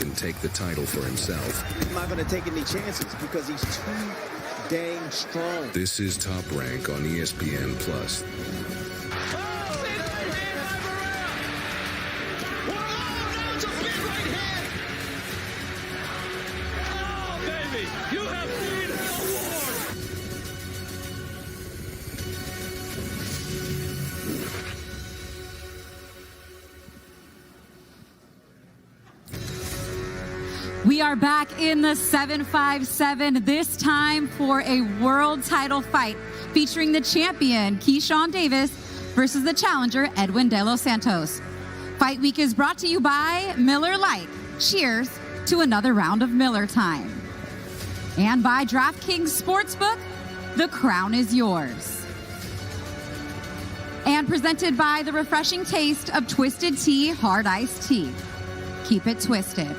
fight and take the title for himself. He's not going to take any chances because he's too dang strong. This is Top Rank on ESPN+. We are back in the 757, this time for a world title fight featuring the champion, Keyshawn Davis, versus the challenger, Edwin De Los Santos. Fight Week is brought to you by Miller Lite. Cheers to another round of Miller time. And by DraftKings Sportsbook, the crown is yours. And presented by the refreshing taste of Twisted Tea Hard Iced Tea. Keep it twisted.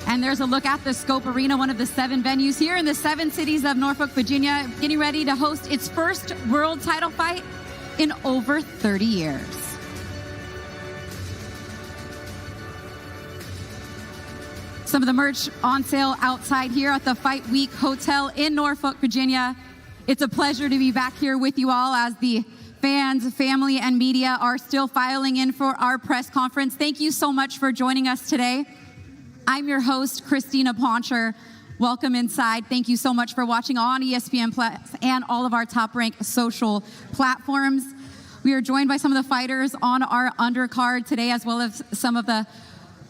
And there's a look at the Scope Arena, one of the 7 venues here in the 7 cities of Norfolk, Virginia, getting ready to host its first world title fight in over 30 years. Some of the merch on sale outside here at the Fight Week Hotel in Norfolk, Virginia. It's a pleasure to be back here with you all as the fans, family, and media are still filing in for our press conference. Thank you so much for joining us today. I'm your host, Christina Poncher. Welcome inside. Thank you so much for watching on ESPN Plus and all of our Top Rank social platforms. We are joined by some of the fighters on our undercard today, as well as some of the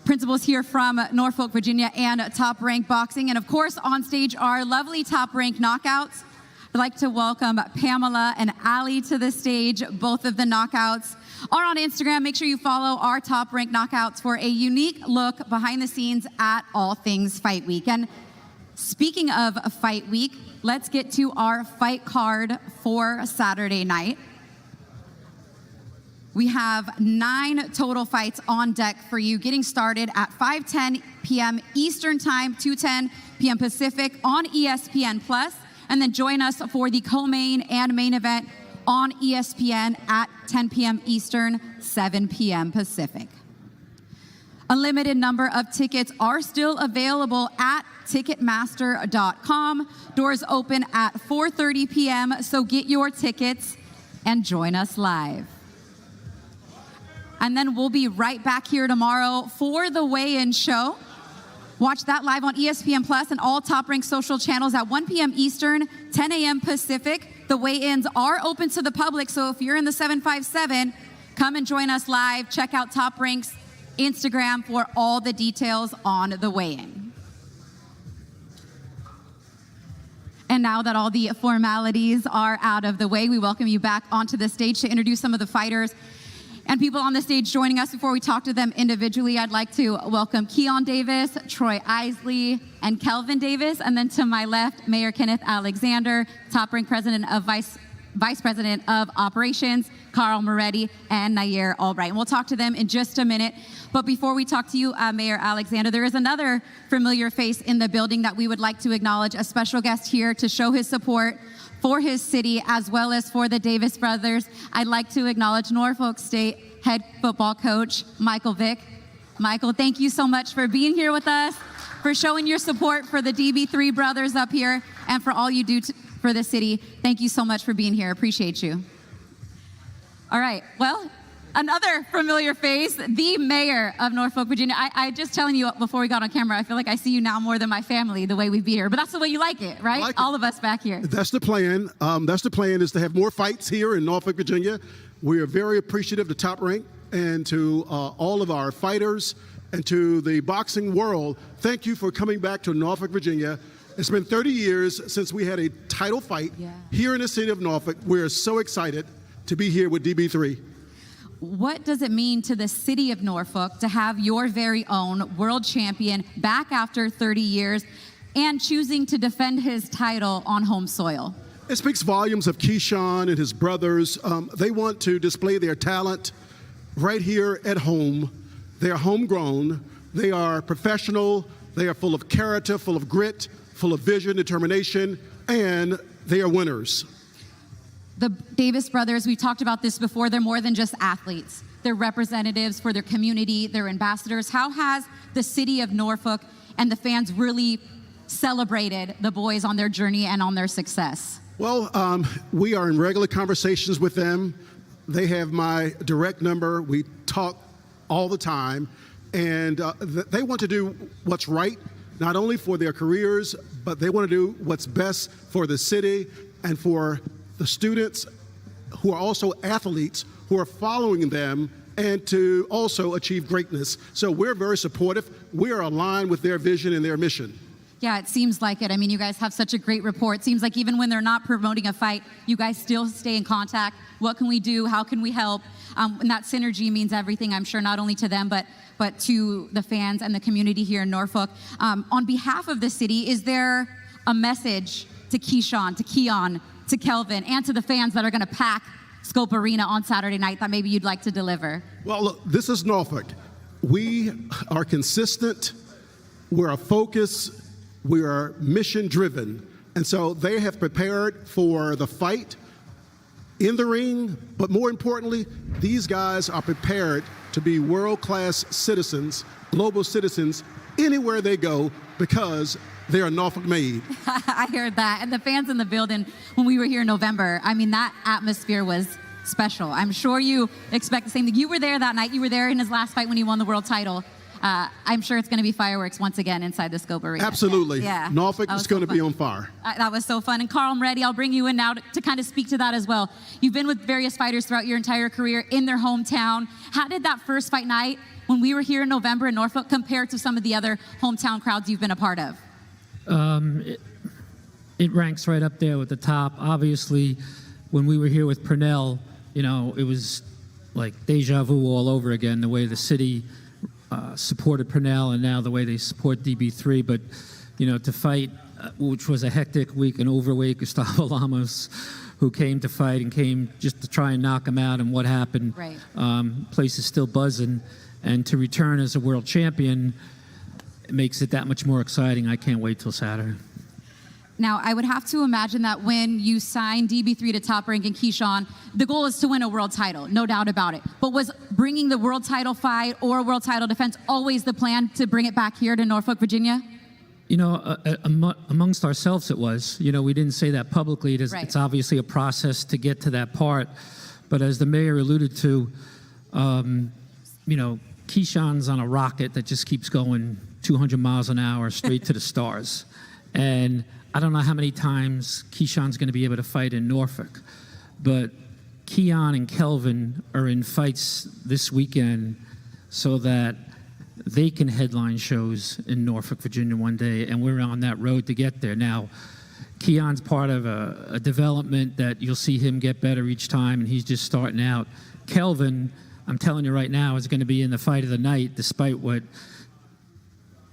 principals here from Norfolk, Virginia, and Top Rank Boxing. And of course, on stage are lovely Top Rank knockouts. I'd like to welcome Pamela and Ali to the stage. Both of the knockouts are on Instagram. Make sure you follow our Top Rank knockouts for a unique look behind the scenes at all things Fight Week. And speaking of Fight Week, let's get to our fight card for Saturday night. We have 9 total fights on deck for you, getting started at 5:10 p.m. Eastern Time, 2:10 p.m. Pacific on ESPN+. And then join us for the co-main and main event on ESPN at 10 p.m. Eastern, 7 p.m. Pacific. A limited number of tickets are still available at Ticketmaster.com. Doors open at 4:30 p.m., so get your tickets and join us live. And then we'll be right back here tomorrow for the weigh-in show. Watch that live on ESPN Plus and all Top Rank social channels at 1 p.m. Eastern, 10 a.m. Pacific. The weigh-ins are open to the public, so if you're in the 757, come and join us live. Check out Top Rank's Instagram for all the details on the weigh-in. And now that all the formalities are out of the way, we welcome you back onto the stage to introduce some of the fighters and people on the stage joining us. Before we talk to them individually, I'd like to welcome Keon Davis, Troy Isley, and Kelvin Davis. And then to my left, Mayor Kenneth Alexander, Top Rank President of Vice President of Operations, Carl Moretti, and Nahir Albright. And we'll talk to them in just a minute. But before we talk to you, Mayor Alexander, there is another familiar face in the building that we would like to acknowledge, a special guest here to show his support for his city, as well as for the Davis brothers. I'd like to acknowledge Norfolk State head football coach, Michael Vick. Michael, thank you so much for being here with us, for showing your support for the DB3 brothers up here, and for all you do for the city. Thank you so much for being here. Appreciate you. All right, well, another familiar face, the mayor of Norfolk, Virginia. I just telling you before we got on camera, I feel like I see you now more than my family, the way we be here. But that's the way you like it, right? Like all of us back here. That's the plan. That's the plan, is to have more fights here in Norfolk, Virginia. We are very appreciative to Top Rank and to all of our fighters and to the boxing world. Thank you for coming back to Norfolk, Virginia. It's been 30 years since we had a title fight here in the city of Norfolk. We're so excited to be here with DB3. What does it mean to the city of Norfolk to have your very own world champion back after 30 years and choosing to defend his title on home soil? It speaks volumes of Keyshawn and his brothers. They want to display their talent right here at home. They are homegrown. They are professional. They are full of character, full of grit, full of vision, determination, and they are winners. The Davis brothers, we've talked about this before, they're more than just athletes. their representatives, for their community, their ambassadors. How has the city of Norfolk and the fans really celebrated the boys on their journey and on their success? Well, we are in regular conversations with them. They have my direct number. We talk all the time, and they want to do what's right, not only for their careers, but they want to do what's best for the city and for the students who are also athletes who are following them, and to also achieve greatness. So we're very supportive. We are aligned with their vision and their mission. Yeah, it seems like it. I mean, you guys have such a great rapport. It seems like even when they're not promoting a fight, you guys still stay in contact. What can we do? How can we help? And that synergy means everything, I'm sure, not only to them, but to the fans and the community here in Norfolk. On behalf of the city, is there a message to Keyshawn, to Keon, to Kelvin, and to the fans that are going to pack Scope Arena on Saturday night that maybe you'd like to deliver? Well, look, this is Norfolk. We are consistent. We're focused. We are mission-driven. And so they have prepared for the fight in the ring, but more importantly, these guys are prepared to be world-class citizens, global citizens, anywhere they go, because they are Norfolk made. I heard that. And the fans in the building, when we were here in November, I mean, that atmosphere was special. I'm sure you expect the same thing. You were there that night. You were there in his last fight when he won the world title. I'm sure it's going to be fireworks once again inside the Scope Arena. Absolutely. Yeah. Norfolk is going to be on fire. That was so fun. And Carl, I'm ready. I'll bring you in now to kind of speak to that as well. You've been with various fighters throughout your entire career in their hometown. How did that first fight night when we were here in November in Norfolk compare to some of the other hometown crowds you've been a part of? It ranks right up there with the top. Obviously, when we were here with Purnell, you know, it was like deja vu all over again, the way the city supported Purnell and now the way they support DB3. But, you know, to fight, which was a hectic week, an overweight Gustavo Lamos, who came to fight and came just to try and knock him out, and what happened. Right. Place is still buzzing. And to return as a world champion, it makes it that much more exciting. I can't wait till Saturday. Now, I would have to imagine that when you signed DB3 to Top Rank and Keyshawn, the goal is to win a world title, no doubt about it. But was bringing the world title fight or a world title defense always the plan to bring it back here to Norfolk, Virginia? You know, amongst ourselves it was. You know, we didn't say that publicly. Right. It's obviously a process to get to that part. But as the mayor alluded to, you know, Keyshawn's on a rocket that just keeps going 200 miles an hour straight to the stars. And I don't know how many times Keyshawn's going to be able to fight in Norfolk, but Keon and Kelvin are in fights this weekend so that they can headline shows in Norfolk, Virginia one day, and we're on that road to get there. Now, Keon's part of a development that you'll see him get better each time, and he's just starting out. Kelvin, I'm telling you right now, is going to be in the fight of the night, despite what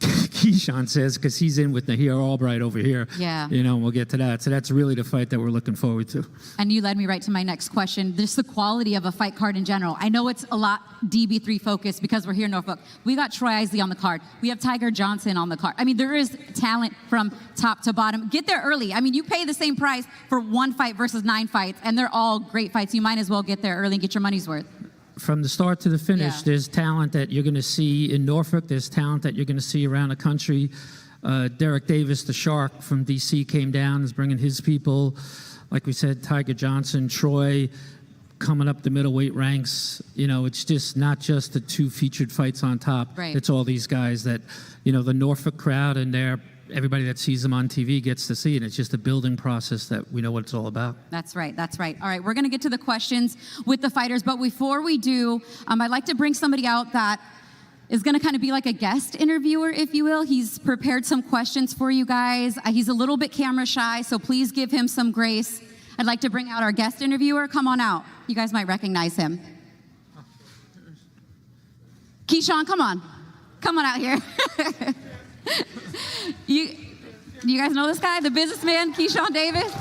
Keyshawn says, because he's in with Nahir Albright over here. Yeah. You know, we'll get to that. So that's really the fight that we're looking forward to. And you led me right to my next question. Just the quality of a fight card in general. I know it's a lot DB3 focused because we're here in Norfolk. We got Troy Isley on the card. We have Tiger Johnson on the card. I mean, there is talent from top to bottom. Get there early. I mean, you pay the same price for one fight versus 9 fights, and they're all great fights. You might as well get there early and get your money's worth. From the start to the finish, Yeah. There's talent that you're going to see in Norfolk. There's talent that you're going to see around the country. Derek Davis, the Shark from D.C., came down, is bringing his people. Like we said, Tiger Johnson, Troy, coming up the middleweight ranks. You know, it's just not just the 2 featured fights on top. Right. It's all these guys that, you know, the Norfolk crowd and everybody that sees them on TV gets to see it. It's just a building process that we know what it's all about. That's right. That's right. All right, we're going to get to the questions with the fighters, but before we do, I'd like to bring somebody out that is going to kind of be like a guest interviewer, if you will. He's prepared some questions for you guys. He's a little bit camera shy, so please give him some grace. I'd like to bring out our guest interviewer. Come on out. You guys might recognize him. Keyshawn, come on. Come on out here. You guys know this guy, the businessman, Keyshawn Davis?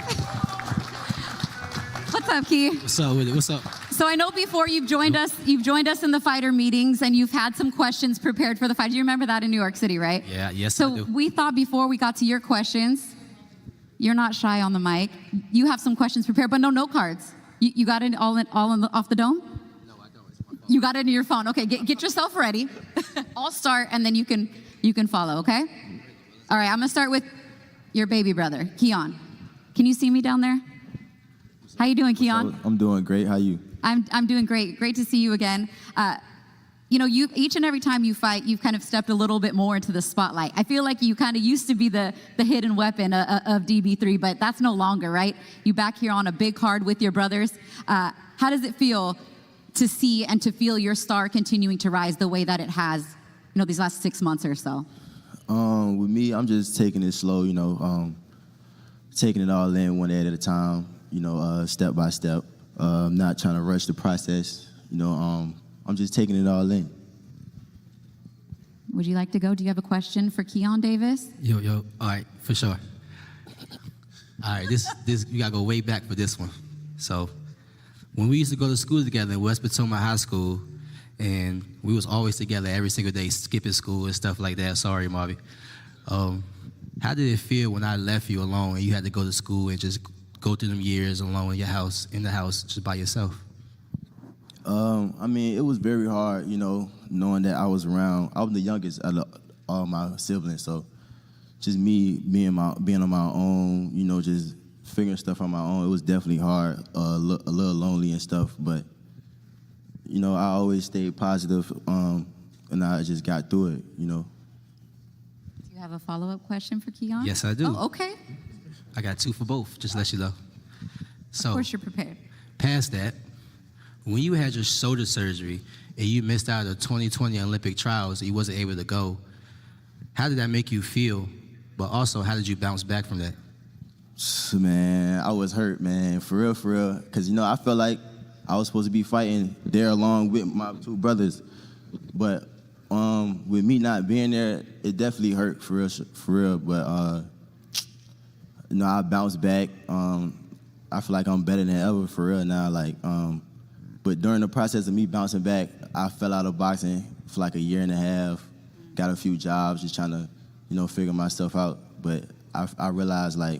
What's up, Key? What's up with it? What's up? So I know before you've joined us in the fighter meetings, and you've had some questions prepared for the fight. You remember that in New York City, right? Yeah, yes, so I do. we thought before we got to your questions, you're not shy on the mic. You have some questions prepared, but no note cards. You got it all off the dome? No, I don't. It's my You got it in your phone. Okay, get yourself ready. I'll start, and then you can follow, okay? All right, I'm going to start with your baby brother, Keon. Can you see me down there? How you doing, Keon? I'm doing great. How you? I'm doing great. Great to see you again. You each and every time you fight, you've kind of stepped a little bit more into the spotlight. I feel like you kind of used to be the hidden weapon of DB3, but that's no longer, right? You back here on a big card with your brothers. How does it feel to see and to feel your star continuing to rise the way that it has, these last 6 months or so? With me, I'm just taking it slow, taking it all in one day at a time, step by step. Not trying to rush the process, I'm just taking it all in. Would you like to go? Do you have a question for Keon Davis? Yo, all right, for sure. All right, this you gotta go way back for this one. So, when we used to go to school together in West Potomac High School, and we was always together every single day, skipping school and stuff like that. Sorry, Marvy. How did it feel when I left you alone and you had to go to school and just go through them years alone in the house, just by yourself? It was very hard, knowing that I was around. I was the youngest out of all my siblings, so just me being on my own, just figuring stuff on my own. It was definitely hard, a little lonely and stuff, but I always stayed positive, and I just got through it, Do you have a follow-up question for Keon? Yes, I do. Oh, okay. I got 2 for both, just to let you know. So, of course you're prepared. Past that, when you had your shoulder surgery and you missed out of the 2020 Olympic trials and you wasn't able to go, how did that make you feel? But also, how did you bounce back from that? Man, I was hurt, man, for real. Because, I felt like I was supposed to be fighting there along with my 2 brothers. But with me not being there, it definitely hurt for real. But, I bounced back. I feel like I'm better than ever for real now. But during the process of me bouncing back, I fell out of boxing for like a year and a half. Got a few jobs, just trying to, figure myself out. But I realized I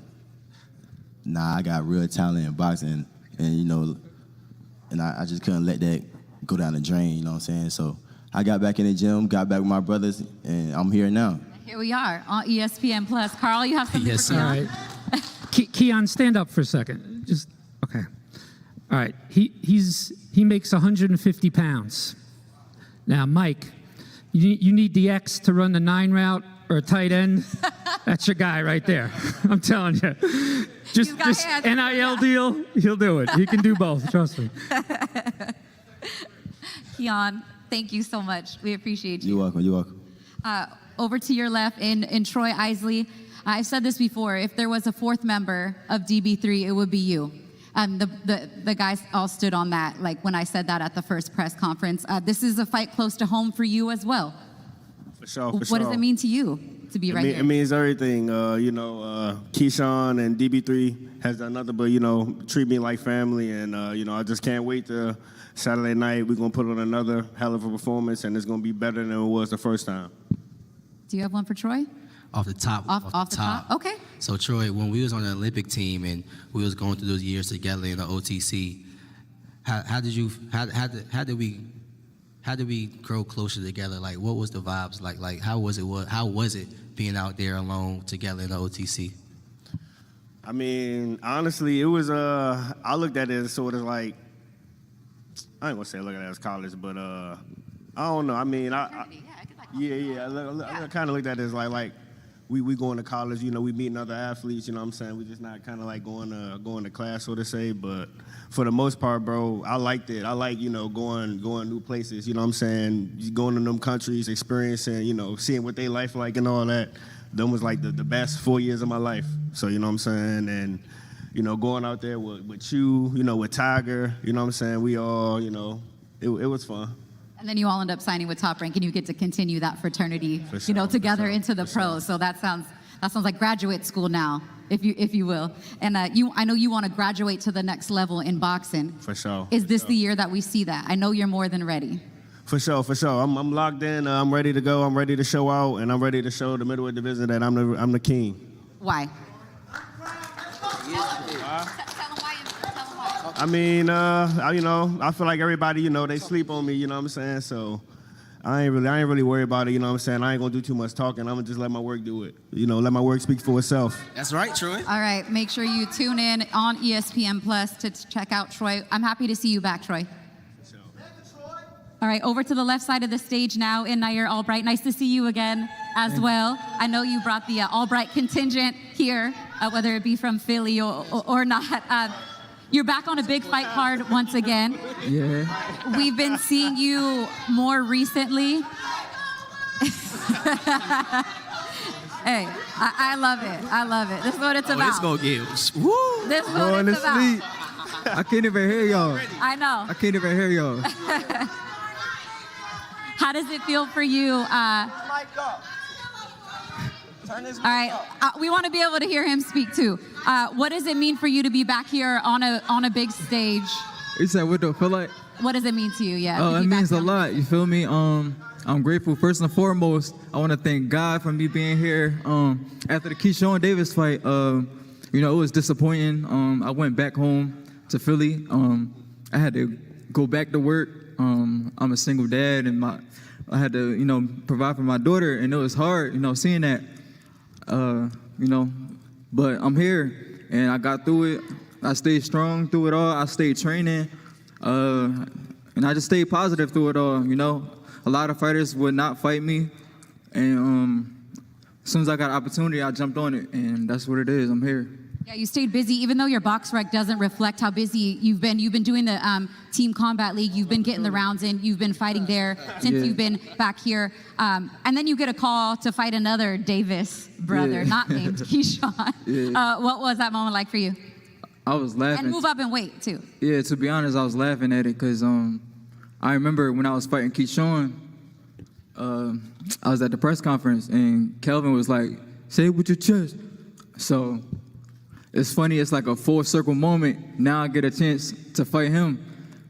got real talent in boxing, and I just couldn't let that go down the drain. You know what I'm saying? So I got back in the gym, got back with my brothers, and I'm here now. Here we are on ESPN Plus. Carl, you have something Yes, for sir. Keon? All right. Keon, stand up for a second. Just, okay. All right. He makes 150 pounds. Now, Mike, you need the X to run the 9 route or a tight end. That's your guy right there. I'm telling you. Just NIL deal, he'll do it. He can do both. Trust me. Keon, thank you so much. We appreciate you. You're welcome. Over to your left in Troy Isley. I've said this before. If there was a 4th member of DB3, it would be you. The guys all stood on that, like when I said that at the first press conference. This is a fight close to home for you as well. For sure. What does it mean to you to be right here? It means everything. Keyshawn and DB3 has done nothing but, treat me like family. And, I just can't wait to Saturday night. We're going to put on another hell of a performance, and it's going to be better than it was the first time. Do you have one for Troy? Off the top. Off the top? Okay. So, Troy, when we was on the Olympic team and we was going through those years together in the OTC, how did we grow closer together? Like, what was the vibes like? Like, how was it being out there alone together in the OTC? Honestly, it was, I looked at it as sort of like, I ain't gonna say look at it as college, but I don't know. I kind of looked at it as like we going to college, we meeting other athletes, you know what I'm saying? We just not kind of like going to class, so to say. But for the most part, bro, I liked it. I like, going new places, you know what I'm saying? Going to them countries, experiencing, seeing what they life like and all that. Them was like the best 4 years of my life. So, you know what I'm saying? And, going out there with you, with Tiger, you know what I'm saying? We all, it was fun. And then you all end up signing with Top Rank, and you get to continue that fraternity, sure, together into the pros. So that sounds like graduate school now, if you will. And I know you want to graduate to the next level in boxing. For sure. Is this the year that we see that? I know you're more than ready. For sure. I'm locked in. I'm ready to go. I'm ready to show out, and I'm ready to show the middleweight division that I'm the king. Why? I mean, I feel like everybody, they sleep on me, you know what I'm saying? So I ain't really worried about it, you know what I'm saying? I ain't gonna do too much talking. I'm gonna just let my work do it. Let my work speak for itself. That's right, Troy. All right, make sure you tune in on ESPN Plus to check out Troy. I'm happy to see you back, Troy. All right, over to the left side of the stage now in Nahir Albright. Nice to see you again as well. I know you brought the Albright contingent here, whether it be from Philly or not. You're back on a big fight card once again. Yeah. We've been seeing you more recently. Hey, I love it. I love it. This is what it's about. Let's go get woo. This is what it's about. I can't even hear y'all. I know. I can't even hear y'all. How does it feel for you? All right, we want to be able to hear him speak too. What does it mean for you to be back here on a big stage? You said what do I feel like? What does it mean to you? Yeah. Oh, it means a lot. You feel me? I'm grateful. First and foremost, I want to thank God for me being here. After the Keyshawn Davis fight, it was disappointing. I went back home to Philly. I had to go back to work. I'm a single dad, and I had to, provide for my daughter, and it was hard, seeing that. But I'm here, and I got through it. I stayed strong through it all. I stayed training, and I just stayed positive through it all. A lot of fighters would not fight me, and as soon as I got an opportunity, I jumped on it, and that's what it is. I'm here. Yeah, you stayed busy, even though your box rec doesn't reflect how busy you've been. You've been doing the Team Combat League. You've been getting the rounds in. You've been fighting there since you've been back here. And then you get a call to fight another Davis brother, not named Keyshawn. What was that moment like for you? I was laughing. And move up and weight, too. Yeah, to be honest, I was laughing at it because I remember when I was fighting Keyshawn, I was at the press conference, and Kelvin was like, say it with your chest. So it's funny, it's like a full circle moment. Now I get a chance to fight him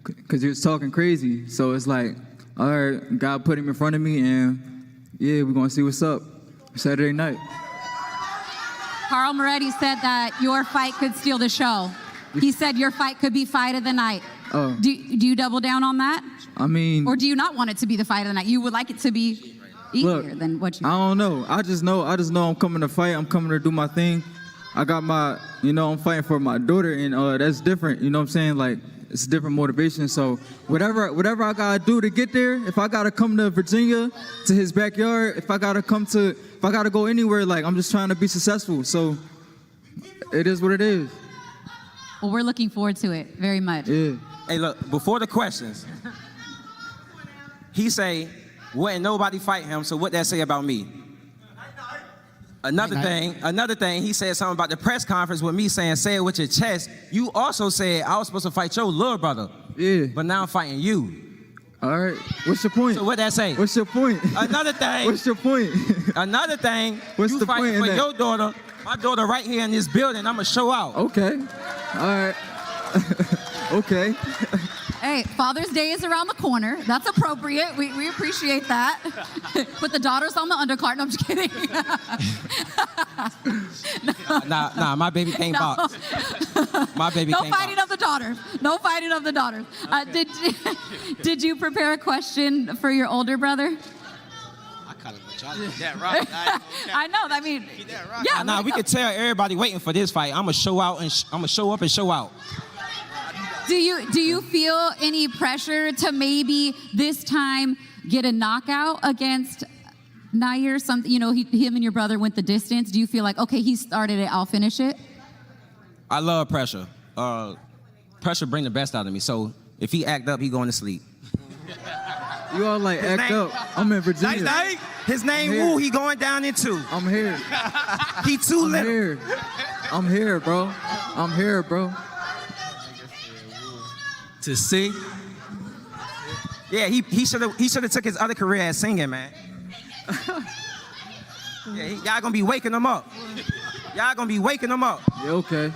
because he was talking crazy. So it's like, all right, God put him in front of me, and yeah, we're going to see what's up Saturday night. Carl Moretti said that your fight could steal the show. He said your fight could be fight of the night. Oh. Do you double down on that? I mean... Or do you not want it to be the fight of the night? You would like it to be easier than what you... I don't know. I just know I'm coming to fight. I'm coming to do my thing. I got my, I'm fighting for my daughter, and that's different. You know what I'm saying? Like, it's a different motivation. So whatever I gotta do to get there, if I gotta come to Virginia, to his backyard, if I gotta go anywhere, like, I'm just trying to be successful. So it is what it is. Well, we're looking forward to it very much. Yeah. Hey, look, before the questions, he say, wouldn't nobody fight him, so what that say about me? Another thing, he said something about the press conference with me saying, say it with your chest. You also said I was supposed to fight your little brother. Yeah. But now I'm fighting you. All right. What's your point? So what that say? What's your point? Another thing. What's your point? Another thing. What's you the fighting point for in your daughter. My daughter right here in this building. I'm going to show out. Okay. All right. Okay. Hey, Father's Day is around the corner. That's appropriate. We appreciate that. Put the daughters on the undercard. No, I'm just kidding. Nah, my baby can't box. My baby can't box. No fighting of the daughters. No fighting of the daughters. Did you prepare a question for your older brother? I kind of let y'all get that right. I know. I mean, yeah. Nah, we could tell everybody waiting for this fight. I'm gonna show out and I'm gonna show up and show out. Do you feel any pressure to maybe this time get a knockout against Nahir? Him and your brother went the distance. Do you feel like, okay, he started it, I'll finish it? I love pressure. Pressure bring the best out of me. So if he act up, he going to sleep. You all like His act name- up. I'm in Virginia. Night. His name here. Woo. He going down in 2. I'm here. He too I'm little. here. I'm here, bro. I'm here, bro. To sing. Yeah, he should have took his other career as singing, man. Yeah, y'all gonna be waking him up. Y'all gonna be waking him up. Yeah, okay.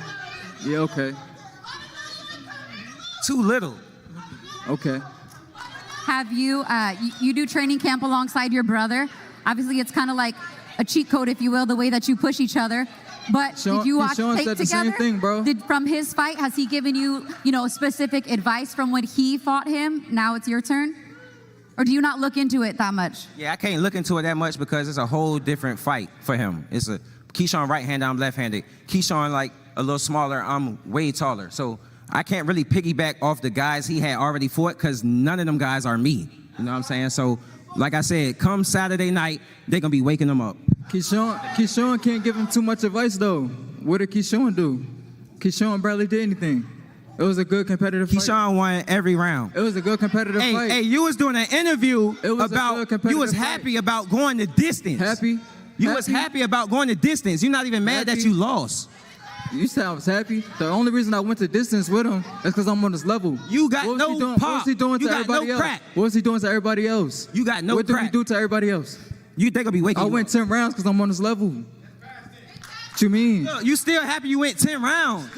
Yeah, okay. Too little. Okay. Have you, you do training camp alongside your brother. Obviously, it's kind of like a cheat code, if you will, the way that you push each other. But did you watch Keyshawn tape said the together? same thing, bro. From his fight, has he given you, specific advice from when he fought him? Now it's your turn? Or do you not look into it that much? Yeah, I can't look into it that much because it's a whole different fight for him. It's a Keyshawn right-handed, I'm left-handed. Keyshawn like a little smaller, I'm way taller. So I can't really piggyback off the guys he had already fought because none of them guys are me. You know what I'm saying? So like I said, come Saturday night, they're going to be waking them up. Keyshawn can't give him too much advice, though. What did Keyshawn do? Keyshawn barely did anything. It was a good competitive fight. Keyshawn won every round. It was a good competitive fight. Hey, you was doing an interview about, you was happy about going the distance. Happy? You was happy about going the distance. You're not even mad that you lost. You said I was happy. The only reason I went to distance with him is because I'm on this level. You got no pop. What was he doing to everybody else? Crack. What was he doing to everybody else? You got no What crack. did we do to everybody else? You think I'll be waking I went 10 rounds because I'm on this level. What you mean? Look, you still happy you went 10 rounds.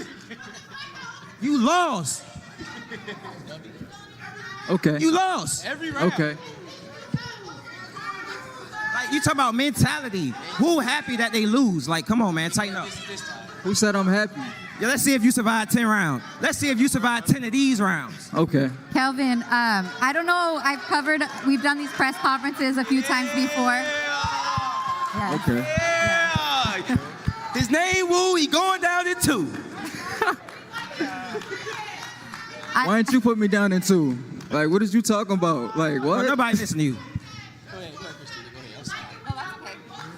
You lost. Okay. You lost. Every round. Okay. Like, you talking about mentality. Who happy that they lose? Like, come on, man, tighten up. Who said I'm happy? Yeah, let's see if you survive 10 rounds. Let's see if you survive 10 of these rounds. Okay. Kelvin, I don't know, we've done these press conferences a few times before. Yeah. Okay. Yeah. His name Wu, he going down in 2. Why didn't you put me down in 2? Like, what is you talking about? Like, what? Well, nobody listen to you.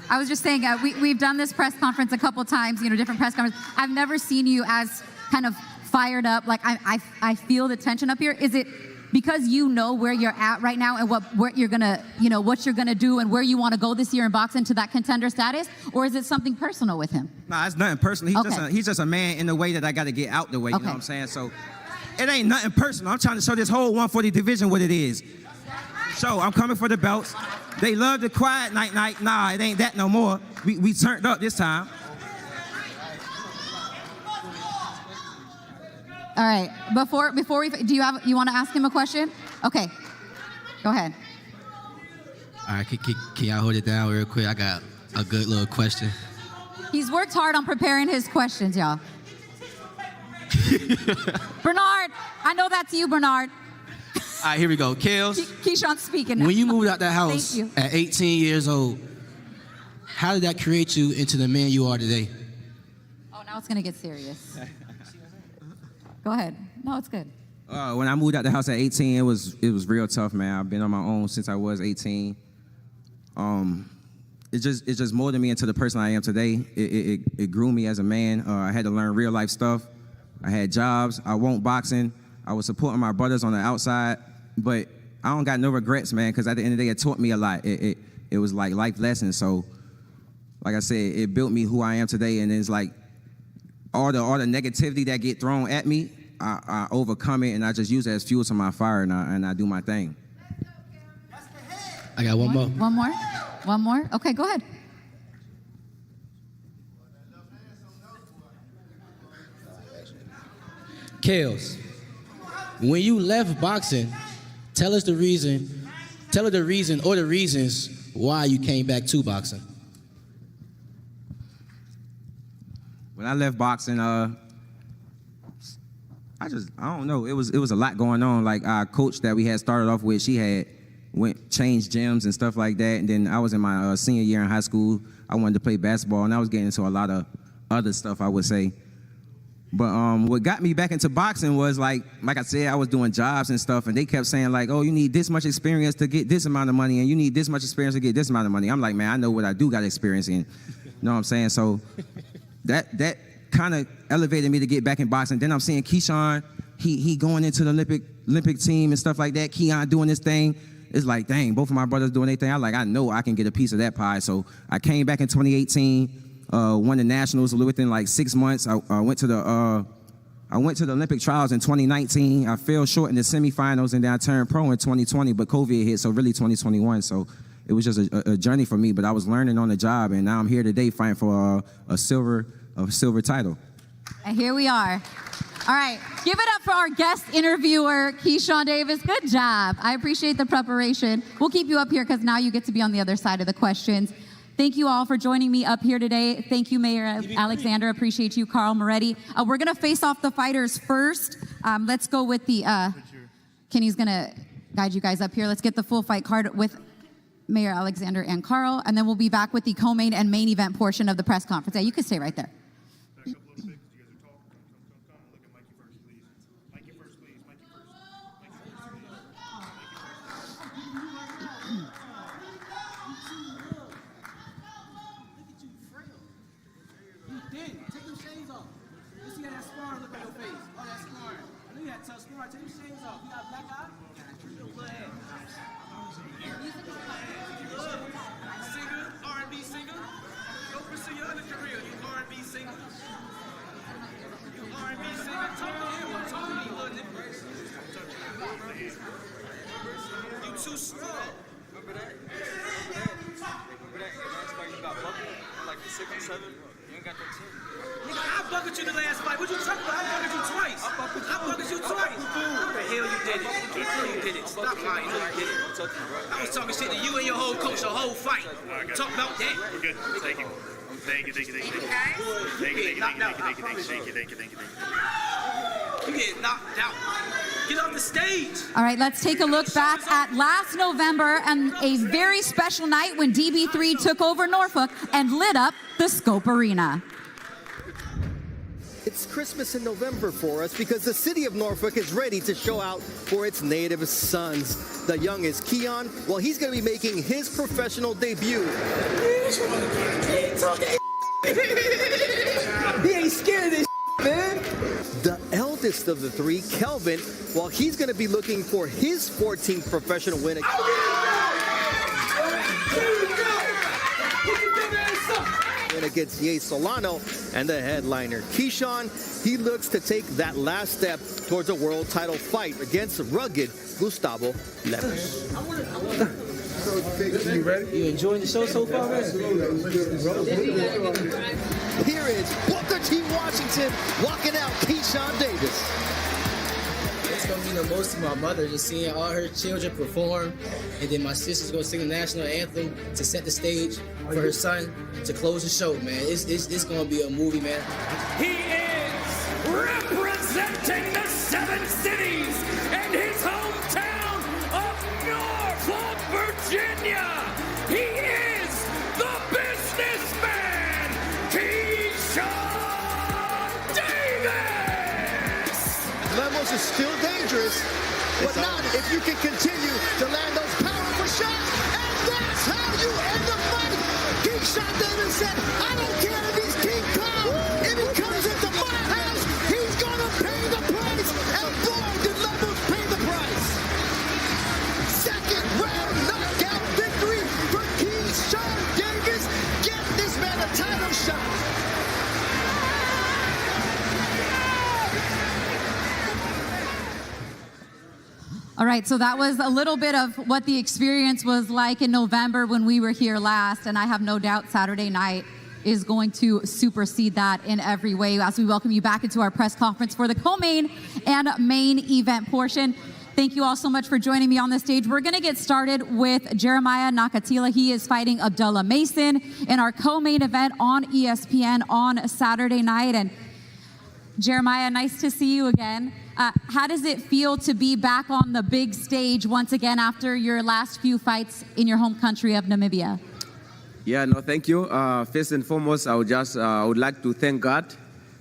I was just saying, we've done this press conference a couple times, different press conferences. I've never seen you as kind of fired up. Like, I feel the tension up here. Is it because you know where you're at right now and what you're gonna, what you're gonna do and where you want to go this year in boxing to that contender status, or is it something personal with him? Nah, it's nothing personal. He's just a man in the way that I got to get out the way. You know what I'm saying? So it ain't nothing personal. I'm trying to show this whole 140 division what it is. So I'm coming for the belts. They love the quiet night. Nah, it ain't that no more. We turned up this time. All right. Before we you want to ask him a question? Okay. Go ahead. All right, can y'all hold it down real quick? I got a good little question. He's worked hard on preparing his questions, y'all. Bernard, I know that's you, Bernard. All right, here we go. Kels, Keyshawn's speaking now. when you moved out that house Thank you. at 18 years old, how did that create you into the man you are today? Oh, now it's going to get serious. Go ahead. No, it's good. When I moved out the house at 18, it was real tough, man. I've been on my own since I was 18. It just molded me into the person I am today. It grew me as a man. I had to learn real life stuff. I had jobs. I won't boxing. I was supporting my brothers on the outside, but I don't got no regrets, man, because at the end of the day, it taught me a lot. It was like life lessons. So, like I said, it built me who I am today, and it's like all the negativity that get thrown at me, I overcome it, and I just use it as fuel to my fire, and I do my thing. I got one more. One more? Okay, go ahead. Kels, when you left boxing, tell us the reason or the reasons why you came back to boxing. When I left boxing, I don't know. It was a lot going on. Like our coach that we had started off with, she had changed gyms and stuff like that. And then I was in my senior year in high school. I wanted to play basketball, and I was getting into a lot of other stuff, I would say. But what got me back into boxing was like I said, I was doing jobs and stuff, and they kept saying like, oh, you need this much experience to get this amount of money, and you need this much experience to get this amount of money. I'm like, man, I know what I do got experience in. You know what I'm saying? So that kind of elevated me to get back in boxing. Then I'm seeing Keyshawn, he going into the Olympic team and stuff like that. Keon doing this thing. It's like, dang, both of my brothers doing their thing. I know I can get a piece of that pie. So I came back in 2018. Won the nationals within like 6 months. I went to the Olympic trials in 2019. I fell short in the semifinals, and then I turned pro in 2020. But COVID hit, so really 2021. So it was just a journey for me. But I was learning on the job, and now I'm here today fighting for a silver title. And here we are. All right, give it up for our guest interviewer, Keyshawn Davis. Good job. I appreciate the preparation. We'll keep you up here because now you get to be on the other side of the questions. Thank you all for joining me up here today. Thank you, Mayor Alexander. Appreciate you, Carl Moretti. We're going to face off the fighters first. Let's go with the, Kenny's going to guide you guys up here. Let's get the full fight card with Mayor Alexander and Carl, and then we'll be back with the co-main and main event portion of the press conference. Yeah, you can stay right there. Take your shades off. You got a black eye? Go ahead. Singer, R&B singer. Go pursue your other career. You R&B singer. You R&B singer. Talk to him. Talk to me, little nigga. You too strong. Remember that? Remember that? Last fight you got buckled? Like the 6 or 7? You ain't got that 10. Nigga, I buckled you the last fight. What you talking about? I buckled you twice. I buckled you twice. What the hell you did it? You did it. Stop lying. You did it. I was talking shit to you and your whole coach the whole fight. Talk about that. We're good. Thank you. Thank you. You get knocked out. Get off the stage. All right, let's take a look back at last November and a very special night when DB3 took over Norfolk and lit up the Scope Arena. It's Christmas in November for us because the city of Norfolk is ready to show out for its native sons. The youngest, Keon, well, he's going to be making his professional debut. He ain't scared of this man. The eldest of the three, Kelvin, well, he's going to be looking for his 14th professional win. Against Ye Solano, and the headliner Keyshawn, he looks to take that last step towards a world title fight against rugged Gustavo Lemos. You ready? You enjoying the show so far, man? Here is Booker T. Washington walking out Keyshawn Davis. It's gonna mean the most to my mother, just seeing all her children perform, and then my sister's gonna sing the national anthem to set the stage for her son to close the show, man. It's gonna be a movie, man. He is representing the 7 cities and his hometown of Norfolk, Virginia. He is the businessman, Keyshawn Davis. Lemos is still dangerous, but not if you can continue to land those powerful shots, and that's how you end the fight. Keyshawn Davis said, I don't care if he's King Kong. If he comes into my house, he's going to pay the price. And boy, did Lemos pay the price. Second round knockout victory for Keyshawn Davis. Get this man a title shot. All right, so that was a little bit of what the experience was like in November when we were here last, and I have no doubt Saturday night is going to supersede that in every way as we welcome you back into our press conference for the co-main and main event portion. Thank you all so much for joining me on the stage. We're gonna get started with Jeremiah Nakathila. He is fighting Abdullah Mason in our co-main event on ESPN on Saturday night. And Jeremiah, nice to see you again. How does it feel to be back on the big stage once again after your last few fights in your home country of Namibia? Yeah, no, thank you. First and foremost, I would like to thank God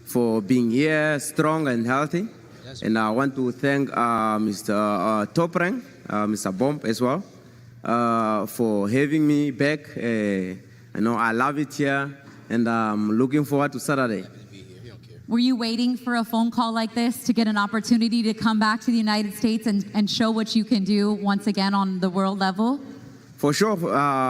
for being here, strong and healthy. Yes. And I want to thank Mr. Toprang, Mr. Bomb as well, for having me back. I know I love it here, and I'm looking forward to Saturday. Were you waiting for a phone call like this to get an opportunity to come back to the United States and show what you can do once again on the world level? For sure,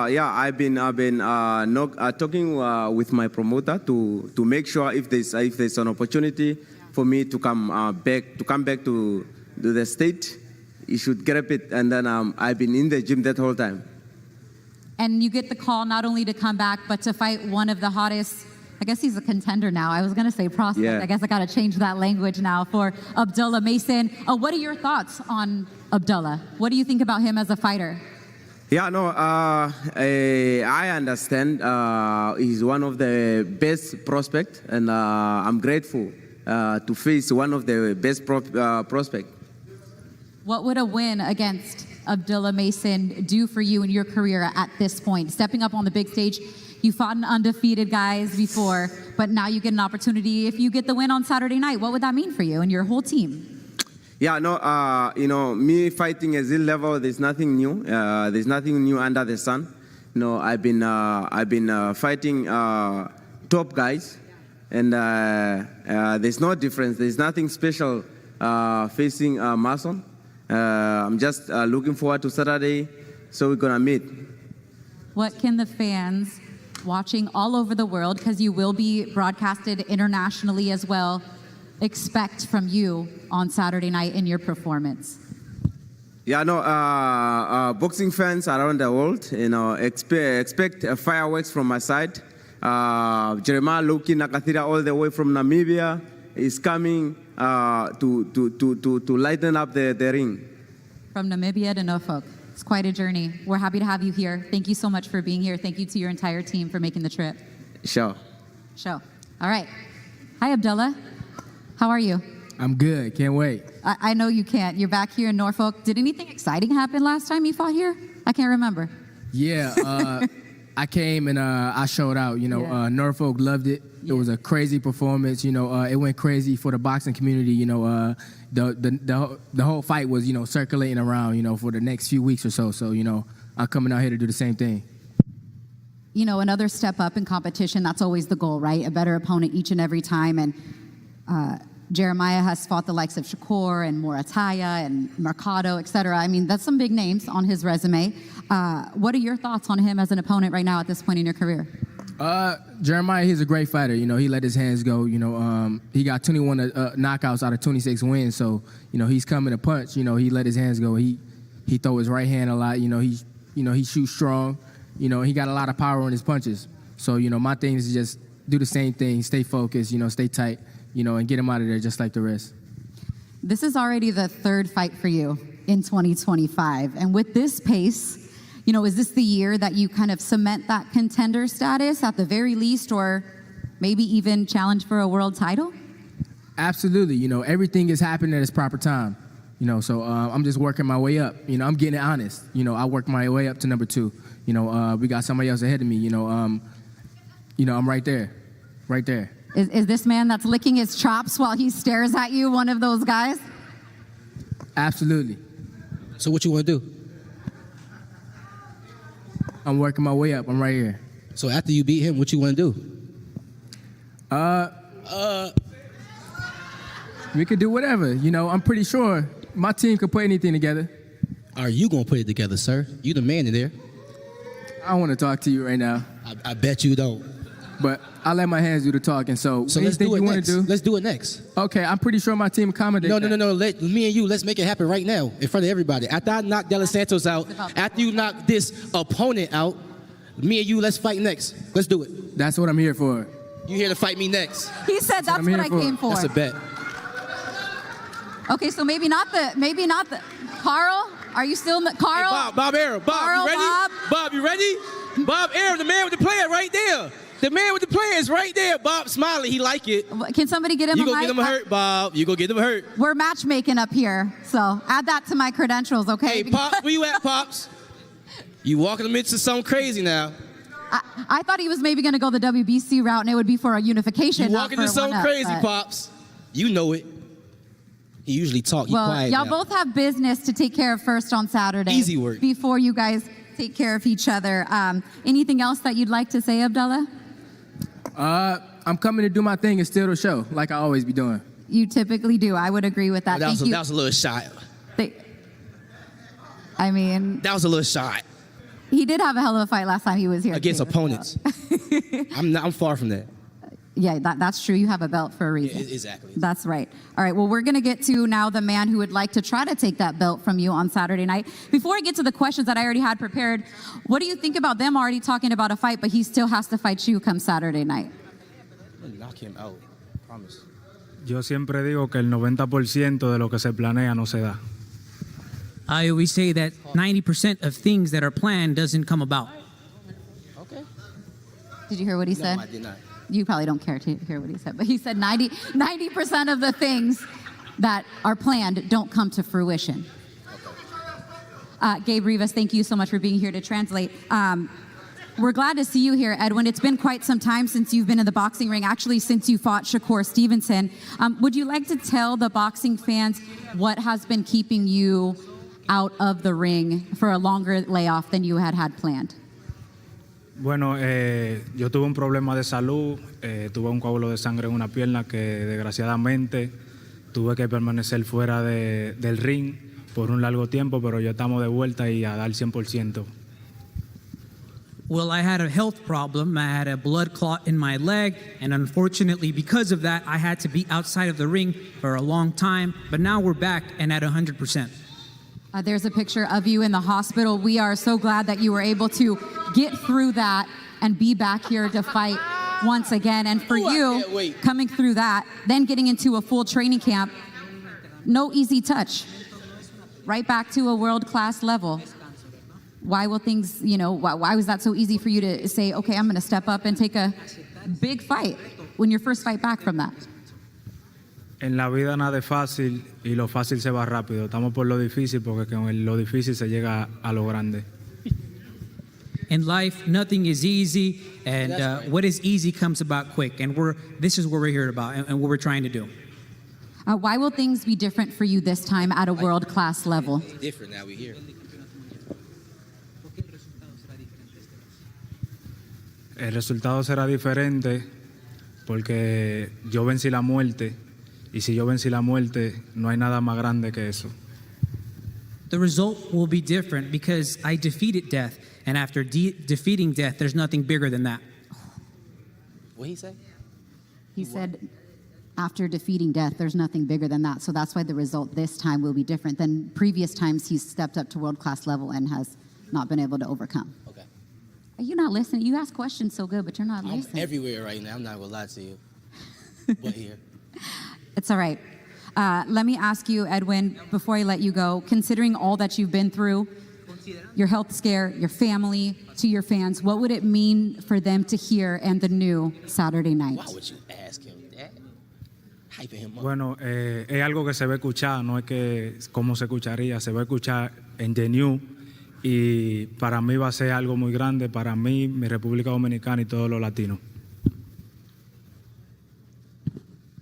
yeah. I've been talking with my promoter to make sure if there's an opportunity for me to come back to the state, you should grab it. And then I've been in the gym that whole time. And you get the call not only to come back, but to fight one of the hottest. I guess he's a contender now. I was going to say prospect. Yeah. I guess I got to change that language now for Abdullah Mason. What are your thoughts on Abdullah? What do you think about him as a fighter? Yeah, no, I understand. He's one of the best prospects, and I'm grateful to face one of the best prospects. What would a win against Abdullah Mason do for you in your career at this point? Stepping up on the big stage, you fought an undefeated guys before, but now you get an opportunity. If you get the win on Saturday night, what would that mean for you and your whole team? Yeah, no, me fighting at this level, there's nothing new. There's nothing new under the sun. No, I've been fighting top guys, and there's no difference. There's nothing special facing Mason. I'm just looking forward to Saturday, so we're gonna meet. What can the fans watching all over the world, because you will be broadcasted internationally as well, expect from you on Saturday night in your performance? Yeah, no, boxing fans around the world, expect fireworks from my side. Jeremiah Loki Nakathila all the way from Namibia is coming to lighten up the ring. From Namibia to Norfolk. It's quite a journey. We're happy to have you here. Thank you so much for being here. Thank you to your entire team for making the trip. Sure. All right. Hi, Abdullah. How are you? I'm good. Can't wait. I know you can't. You're back here in Norfolk. Did anything exciting happen last time you fought here? I can't remember. Yeah, I came and I showed out. Norfolk loved it. It was a crazy performance. It went crazy for the boxing community. The whole fight was circulating around. For the next few weeks or so. So I'm coming out here to do the same thing. Another step up in competition. That's always the goal, right? A better opponent each and every time. And Jeremiah has fought the likes of Shakur and Morataya and Mercado, et cetera. I mean, that's some big names on his resume. What are your thoughts on him as an opponent right now at this point in your career? Jeremiah, he's a great fighter. He let his hands go. He got 21 knockouts out of 26 wins. So, he's coming to punch. He let his hands go. He throw his right hand a lot. He shoots strong. He got a lot of power on his punches. So, my thing is just do the same thing, stay focused, stay tight, and get him out of there just like the rest. This is already the third fight for you in 2025. And with this pace, is this the year that you kind of cement that contender status at the very least, or maybe even challenge for a world title? Absolutely. Everything is happening at its proper time. So I'm just working my way up. I'm getting it honest. I worked my way up to number 2. We got somebody else ahead of me. I'm right there. Is this man that's licking his chops while he stares at you one of those guys? Absolutely. So what you want to do? I'm working my way up. I'm right here. So after you beat him, what you want to do? We could do whatever. I'm pretty sure my team could put anything together. Are you going to put it together, sir? You the man in there. I don't want to talk to you right now. I bet you don't. But I let my hands do the talking. So let's do it next. Let's do it next. Okay, I'm pretty sure my team accommodates. No. Me and you, let's make it happen right now in front of everybody. After I knock De Los Santos out, after you knock this opponent out, me and you, let's fight next. Let's do it. That's what I'm here for. You here to fight me next? He said that's what I came for. That's a bet. Okay, so maybe not the Carl. Are you still Carl? Hey, Bob Arum. Bob, you ready? Bob, you ready? Bob Arum, the man with the player right there. The man with the player is right there. Bob Smiley, he like it. Can somebody get him a mic? You go get him hurt, Bob. You go get him hurt. We're matchmaking up here, so add that to my credentials, okay? Hey, Pops, where you at, Pops? You walking him into something crazy now. I thought he was maybe going to go the WBC route, and it would be for a unification. You walking into something crazy, Pops. You know it. He usually talk. Well, quiet y'all now. both have business to take care of first on Saturday. Easy work. Before you guys take care of each other. Anything else that you'd like to say, Abdullah? I'm coming to do my thing and steal the show, like I always be doing. You typically do. I would agree with that. That was a little shot. I mean, that was a little shot. He did have a hell of a fight last time he was here. Against opponents. I'm far from that. Yeah, that's true. You have a belt for a reason. Yeah, exactly. That's right. All right, well, we're going to get to now the man who would like to try to take that belt from you on Saturday night. Before I get to the questions that I already had prepared, what do you think about them already talking about a fight, but he still has to fight you come Saturday night? Knock him out. Promise. Yo siempre digo que el 90% de lo que se planea no se da. I always say that 90% of things that are planned doesn't come about. Okay. Did you hear what he said? No, I did not. You probably don't care to hear what he said, but he said 90% of the things that are planned don't come to fruition. Gabe Rivas, thank you so much for being here to translate. We're glad to see you here, Edwin. It's been quite some time since you've been in the boxing ring, actually since you fought Shakur Stevenson. Would you like to tell the boxing fans what has been keeping you out of the ring for a longer layoff than you had planned? Bueno, yo tuve un problema de salud, tuve un coágulo de sangre en una pierna que desgraciadamente tuve que permanecer fuera del ring por un largo tiempo, pero ya estamos de vuelta y a dar 100%. Well, I had a health problem. I had a blood clot in my leg, and unfortunately, because of that, I had to be outside of the ring for a long time, but now we're back and at 100%. There's a picture of you in the hospital. We are so glad that you were able to get through that and be back here to fight once again. And for you, coming through that, then getting into a full training camp, no easy touch. Right back to a world-class level. Why will things, why was that so easy for you to say, okay, I'm going to step up and take a big fight when your first fight back from that? En la vida nada es fácil y lo fácil se va rápido. Estamos por lo difícil porque con lo difícil se llega a lo grande. In life, nothing is easy, and what is easy comes about quick. And this is what we're here about and what we're trying to do. Why will things be different for you this time at a world-class level? It's different now we're here. El resultado será diferente porque yo vencí la muerte. Y si yo vencí la muerte, no hay nada más grande que eso. The result will be different because I defeated death, and after defeating death, there's nothing bigger than that. What he say? He said, after defeating death, there's nothing bigger than that. So that's why the result this time will be different than previous times he's stepped up to world-class level and has not been able to overcome. Okay. Are you not listening? You ask questions so good, but you're not I'm listening. everywhere right now. I'm not going to lie to you. But here. It's all right. Let me ask you, Edwin, before I let you go, considering all that you've been through, your health scare, your family, to your fans, what would it mean for them to hear and the new Saturday night? Why would you ask him that? Hyping him up. Bueno, es algo que se va a escuchar, no es que cómo se escucharía, se va a escuchar en The New y para mí va a ser algo muy grande, para mí, mi República Dominicana y todos los latinos.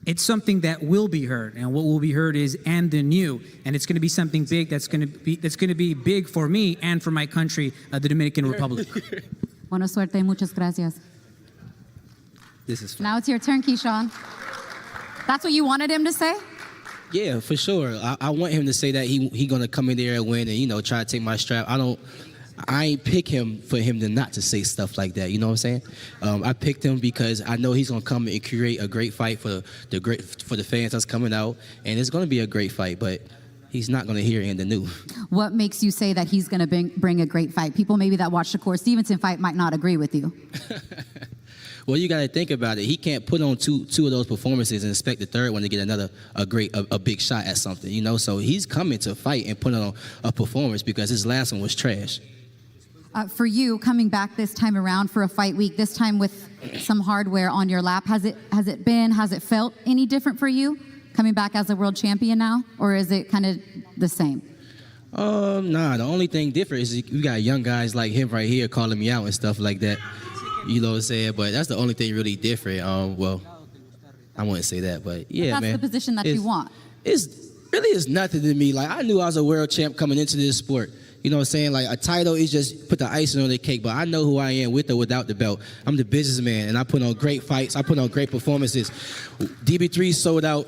It's something that will be heard, and what will be heard is "and the new," and it's going to be something big that's going to be big for me and for my country, the Dominican Republic. Buena suerte, muchas gracias. This is fun. Now it's your turn, Keyshawn. That's what you wanted him to say? Yeah, for sure. I want him to say that he gonna come in there and win and try to take my strap. I ain't pick him for him not to say stuff like that. You know what I'm saying? I picked him because I know he's gonna come and create a great fight for the fans that's coming out, and it's gonna be a great fight. But he's not gonna hear it in the new. What makes you say that he's going to bring a great fight? People maybe that watch Shakur Stevenson fight might not agree with you. Well, you got to think about it. He can't put on two of those performances and expect the third one to get a big shot at something. So he's coming to fight and put on a performance because his last one was trash. For you, coming back this time around for a fight week, this time with some hardware on your lap, has it felt any different for you coming back as a world champion now, or is it kind of the same? Nah, the only thing different is you got young guys like him right here calling me out and stuff like that. You know what I'm saying? But that's the only thing really different. Well, I wouldn't say that, but yeah, that's man. That's the position that you want. It's nothing to me. Like, I knew I was a world champ coming into this sport. You know what I'm saying? Like, a title is just put the icing on the cake, but I know who I am with or without the belt. I'm the businessman, and I put on great fights. I put on great performances. DB3 sold out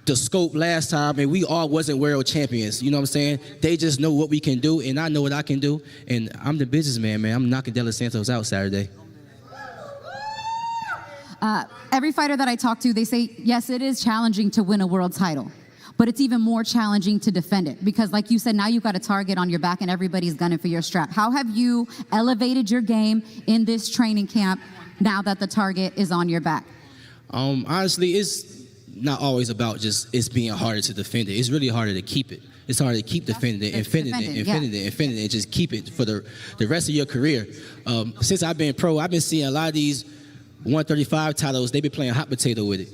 the scope last time, and we all wasn't world champions. You know what I'm saying? They just know what we can do, and I know what I can do, and I'm the businessman, man. I'm knocking De Los Santos out Saturday. Every fighter that I talk to, they say, yes, it is challenging to win a world title, but it's even more challenging to defend it because, like you said, now you've got a target on your back and everybody's gunning for your strap. How have you elevated your game in this training camp now that the target is on your back? Honestly, not always about just it's being harder to defend it. It's really harder to keep it. It's harder to keep defending it, and just keep it for the rest of your career. Since I've been pro, I've been seeing a lot of these 135 titles. They've been playing hot potato with it.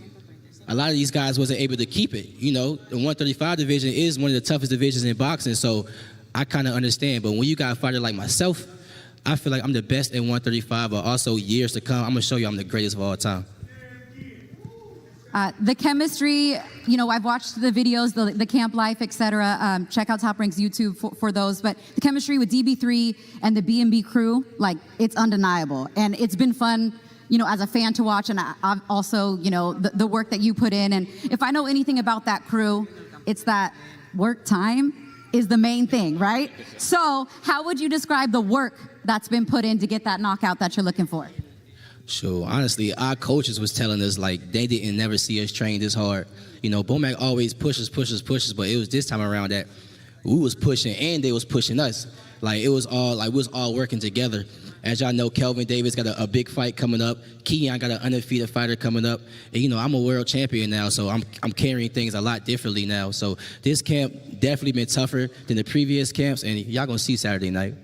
A lot of these guys wasn't able to keep it. You know, the 135 division is one of the toughest divisions in boxing, so I kind of understand. But when you got a fighter like myself, I feel like I'm the best in 135, but also years to come, I'm going to show you I'm the greatest of all time. The chemistry, you know, I've watched the videos, the camp life, etc. Check out Top Rank's YouTube for those. But the chemistry with DB3 and the B&B crew, like, it's undeniable. And it's been fun, you know, as a fan to watch. And I've also, you know, the work that you put in. And if I know anything about that crew, it's that work time is the main thing, right? So how would you describe the work that's been put in to get that knockout that you're looking for? Sure. Honestly, our coaches was telling us, like, they didn't never see us train this hard. You know, Bomac always pushes, but it was this time around that we was pushing and they was pushing us. Like, it was all, like, we was all working together. As y'all know, Kelvin Davis got a big fight coming up. Keon got an undefeated fighter coming up. And, you know, I'm a world champion now, so I'm carrying things a lot differently now. So this camp definitely been tougher than the previous camps, and y'all gonna see Saturday night.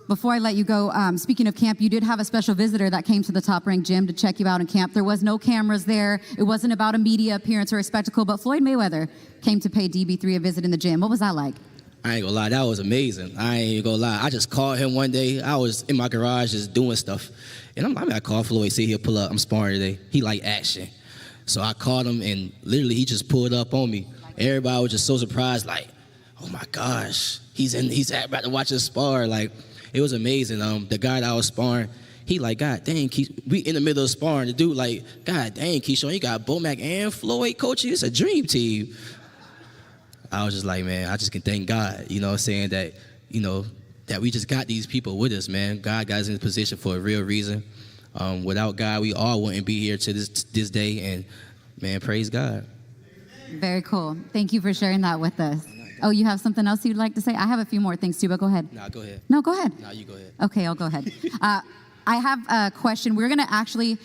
Before I let you go, speaking of camp, you did have a special visitor that came to the Top Rank gym to check you out in camp. There was no cameras there. It wasn't about a media appearance or a spectacle, but Floyd Mayweather came to pay DB3 a visit in the gym. What was that like? I ain't gonna lie, that was amazing. I ain't gonna lie. I just called him one day. I was in my garage just doing stuff. And I called Floyd, see he'll pull up. I'm sparring today. He like action. So I called him and literally he just pulled up on me. Everybody was just so surprised, like, oh my gosh, he's about to watch us spar. Like, it was amazing. The guy that I was sparring, he like, God dang, we in the middle of sparring. The dude like, God dang, Keyshawn, you got Bomac and Floyd coaching. It's a dream team. I was just like, man, I just can thank God, you know, saying that, you know, that we just got these people with us, man. God got us in this position for a real reason. Without God, we all wouldn't be here to this day. And, man, praise God. Very cool. Thank you for sharing that with us. Oh, you have something else you'd like to say? I have a few more things too, but go ahead. Nah, go ahead. No, go ahead. Nah, you go ahead. Okay, I'll go ahead. I have a question. We're going to actually,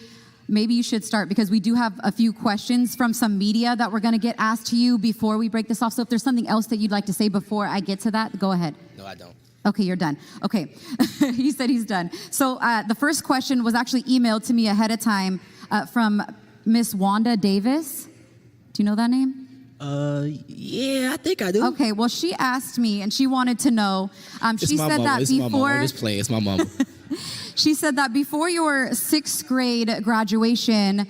maybe you should start because we do have a few questions from some media that we're going to get asked to you before we break this off. So if there's something else that you'd like to say before I get to that, go ahead. No, I don't. Okay, you're done. Okay, he said he's done. So the first question was actually emailed to me ahead of time from Miss Wanda Davis. Do you know that name? Yeah, I think I do. Okay, well, she asked me and she wanted to know. She said that before. It's my mama. She said that before your 6th grade graduation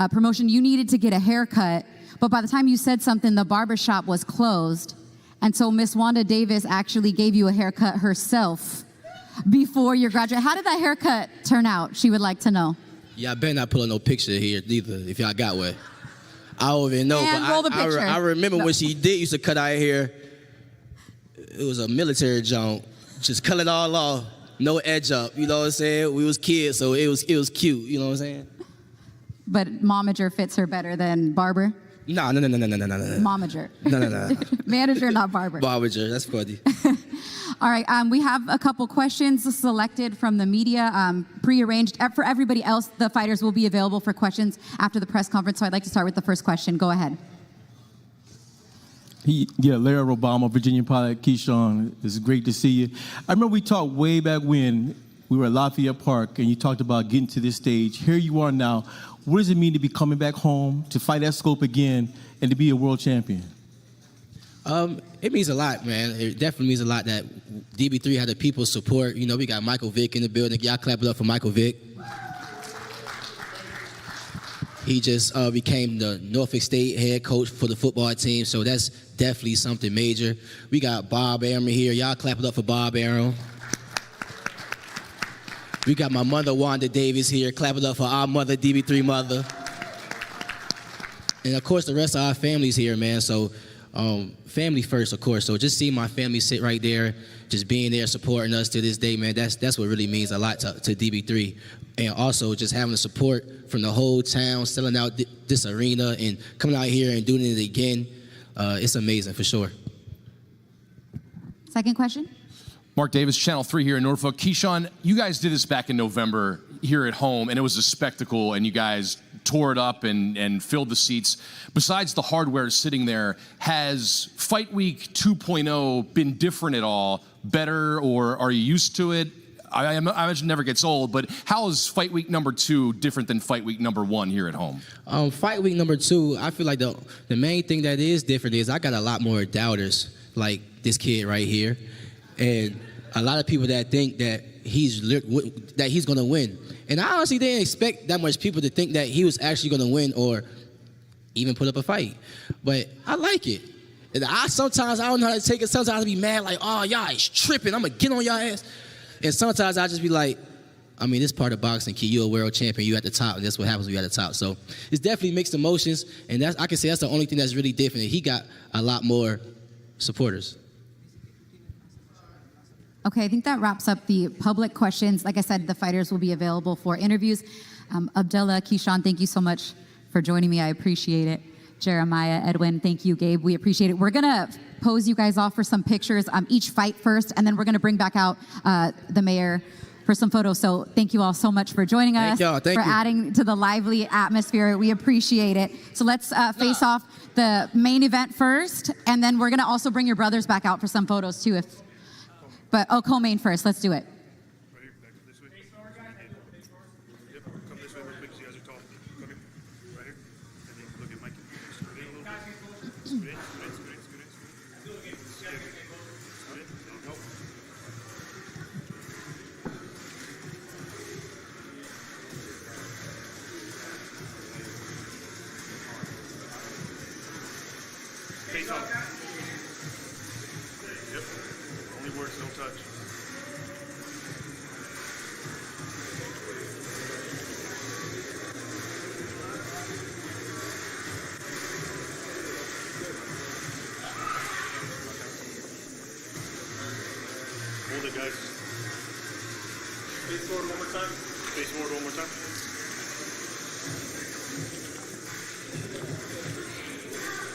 promotion, you needed to get a haircut, but by the time you said something, the barbershop was closed. And so Miss Wanda Davis actually gave you a haircut herself before your graduation. How did that haircut turn out? She would like to know. Yeah, I better not pull up no picture here either, if y'all got one. I don't even know, and roll the picture. I remember when she used to cut out hair. It was a military joint. Just cut it all off, no edge up. You know what I'm saying? We was kids, so it was cute. You know what I'm saying? But momager fits her better than barber. No. Momager. No. Manager, not barber. Barbager, that's funny. All right, we have a couple questions selected from the media, prearranged. For everybody else, the fighters will be available for questions after the press conference, so I'd like to start with the first question. Go ahead. Larry Obama, Virginia pilot, Keyshawn, it's great to see you. I remember we talked way back when we were at Lafayette Park, and you talked about getting to this stage. Here you are now. What does it mean to be coming back home, to fight that scope again, and to be a world champion? It means a lot, man. It definitely means a lot that DB3 had the people's support. You know, we got Michael Vick in the building. Y'all clap it up for Michael Vick. He just became the Norfolk State head coach for the football team, so that's definitely something major. We got Bob Arum here. Y'all clap it up for Bob Arum. We got my mother, Wanda Davis, here. Clap it up for our mother, DB3 mother. And, of course, the rest of our family's here, man. So family first, of course. So just seeing my family sit right there, just being there supporting us to this day, man, that's what really means a lot to DB3. And also just having the support from the whole town, selling out this arena and coming out here and doing it again. It's amazing, for sure. Second question. Mark Davis, Channel 3 here in Norfolk. Keyshawn, you guys did this back in November here at home, and it was a spectacle, and you guys tore it up and filled the seats. Besides the hardware sitting there, has Fight Week 2.0 been different at all? Better, or are you used to it? I imagine it never gets old, but how is Fight Week number 2 different than Fight Week number 1 here at home? Fight Week number 2, I feel like the main thing that is different is I got a lot more doubters, like this kid right here, and a lot of people that think that he's going to win. And I honestly didn't expect that much people to think that he was actually going to win or even put up a fight. But I like it. And sometimes I don't know how to take it. Sometimes I be mad like, oh, y'all is tripping. I'm going to get on y'all ass. And sometimes I just be like, I mean, this part of boxing, kid. You're a world champion. You at the top, and that's what happens when you're at the top. So it's definitely mixed emotions, and I can say that's the only thing that's really different. He got a lot more supporters. Okay, I think that wraps up the public questions. Like I said, the fighters will be available for interviews. Abdullah, Keyshawn, thank you so much for joining me. I appreciate it. Jeremiah, Edwin, thank you, Gabe. We appreciate it. We're going to pose you guys off for some pictures, each fight first, and then we're going to bring back out the mayor for some photos. So thank you all so much for joining us, for adding to the lively atmosphere. We appreciate it. So let's face off the main event first, and then we're going to also bring your brothers back out for some photos too. But co-main first. Let's do it. Face off. Yep. Only words, don't touch. Hold it, guys. Face forward one more time. Face forward one more time.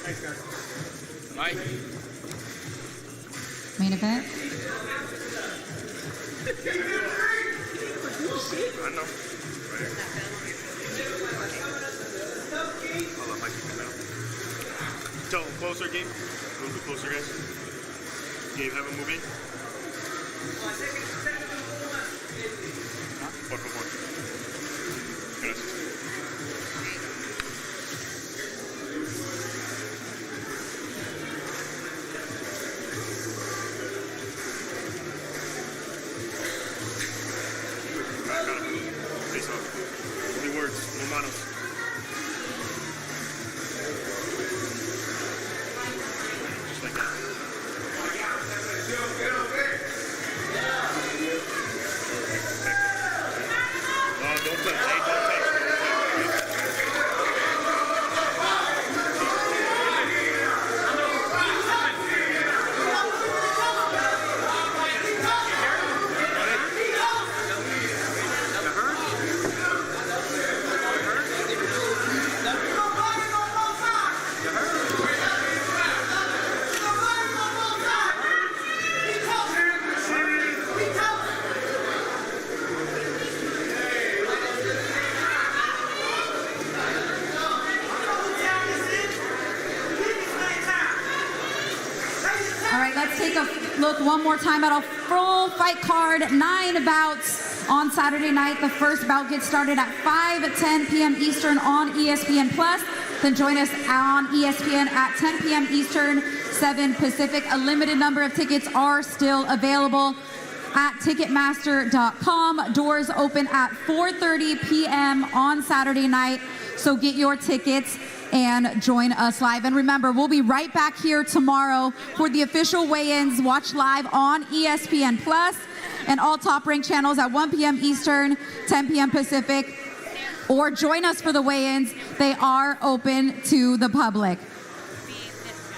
Thanks, guys. Mike. Main event. I know. Right here. I'll let Mike come out. Tell him closer, Gabe. A little bit closer, guys. Gabe, have him move in. Por favor. Gracias. Face off. Only words, no manos. Just like that. No, don't touch. Hey, don't touch. Take a look one more time at a full fight card, 9 bouts on Saturday night. The first bout gets started at 5:10 p.m. Eastern on ESPN+. Then join us on ESPN at 10 p.m. Eastern, 7 Pacific. A limited number of tickets are still available at Ticketmaster.com. Doors open at 4:30 p.m. on Saturday night, so get your tickets and join us live. And remember, we'll be right back here tomorrow for the official weigh-ins. Watch live on ESPN Plus and all Top Rank channels at 1 p.m. Eastern, 10 p.m. Pacific, or join us for the weigh-ins. They are open to the public.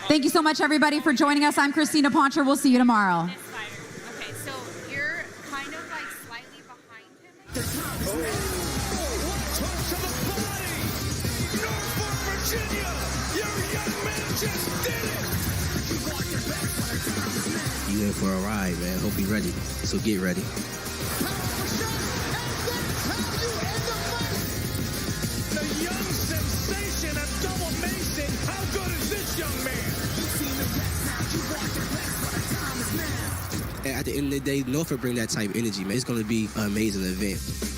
Thank you so much, everybody, for joining us. I'm Christina Poncher. We'll see you tomorrow. Okay, so you're kind of like slightly behind him. You in for a ride, man. Hope you're ready. So get ready. The young at the end of the day, Norfolk bring that type of energy, man. It's going to be an amazing event.